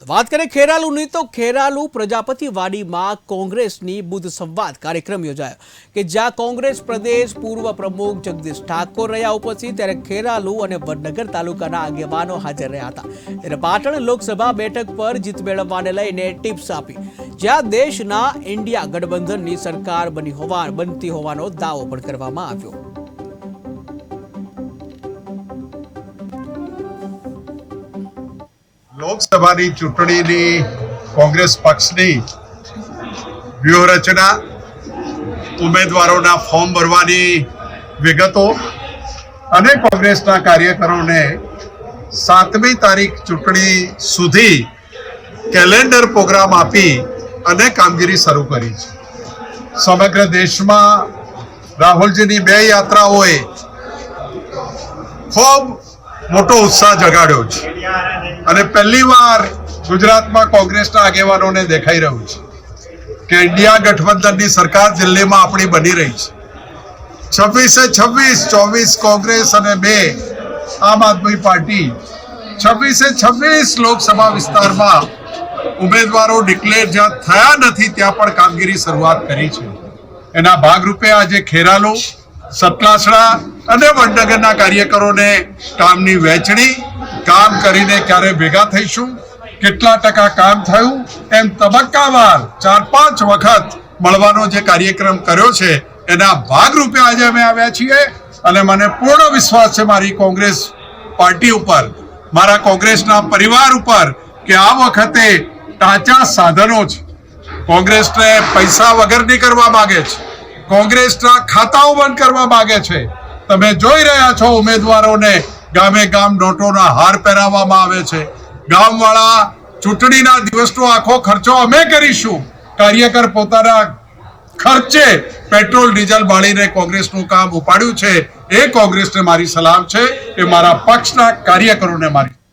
વાત કરીએ ખેરાલુની તો ખેરાલુ પ્રજાપતિવાડીમાં કોંગ્રેસની બુદ્ધ સંવાદ કાર્યક્રમ યોજાયો કે જ્યાં કોંગ્રેસ પ્રદેશ પૂર્વ પ્રમુખ જગદીશ ઠાકોર રહ્યા ઉપસ્થિત, ત્યારે ખેરાલુ અને વડનગર તાલુકાના આગેવાનો હાજર રહ્યા હતા। ત્યારે પાટણ લોકસભા બેઠક પર જીત મેળવવાને લઈને ટિપ્સ આપી, જ્યાં દેશના ઇન્ડિયા ગઠબંધનની સરકાર બનતી હોવાનો દાવો પણ કરવામાં આવ્યો। લોકસભાની ચૂંટણીની કોંગ્રેસ પક્ષની વ્યૂહરચના, ઉમેદવારોના ફોર્મ ભરવાની વિગતો અને કોંગ્રેસના કાર્યકરોને 7મી તારીખ ચૂંટણી સુધી કેલેન્ડર પ્રોગ્રામ આપી અને કામગીરી શરૂ કરી છે। સમગ્ર દેશમાં રાહુલજીની 2 યાત્રાઓએ ખૂબ મોટો ઉત્સાહ જગાડ્યો છે અને પહેલીવાર ગુજરાતમાં કોંગ્રેસના આગેવાનોને દેખાઈ રહ્યું છે કે ઇન્ડિયા ગઠબંધનની સરકાર દિલ્હીમાં આપણી બની રહી છે। 26-26, 24 કોંગ્રેસ અને 2 આમ આદમી પાર્ટી 26-26 લોકસભા વિસ્તારમાં ઉમેદવારો ડિક્લેર જ્યાં થયા નથી ત્યાં પણ કામગીરી શરૂઆત કરી છે। એના ભાગરૂપે આજે ખેરાલુ, સતલાસણા અને વડનગરના કાર્યકરોને કામની વહેંચણી, કામ કરીને ક્યારે ભેગા થઈશું, કેટલા ટકા કામ થયું, એમ તબક્કાવાર 4-5 વખત મળવાનો જે કાર્યક્રમ કર્યો છે એના ભાગરૂપે આજે અમે આવ્યા છીએ। અને મને પૂર્ણ વિશ્વાસ છે મારી કોંગ્રેસ પાર્ટી ઉપર, મારા કોંગ્રેસના પરિવાર ઉપર કે આ વખતે ટાંચા સાધનો છે। કોંગ્રેસને પૈસા વગરની કરવા માંગે છે, કોંગ્રેસના ખાતાઓ બંધ કરવા માંગે છે। તમે જોઈ રહ્યા છો ઉમેદવારોને ગામે ગામ નોટોના હાર પહેરાવવામાં આવે છે। ગામવાળા ચૂંટણીના દિવસનો આખો ખર્ચો અમે કરીશું, કાર્યકર પોતાના ખર્ચે પેટ્રોલ ડીઝલ બાળીને કોંગ્રેસનું કામ ઉપાડ્યું છે। એ કોંગ્રેસને મારી સલામ છે, એ મારા પક્ષના કાર્યકરોને મારી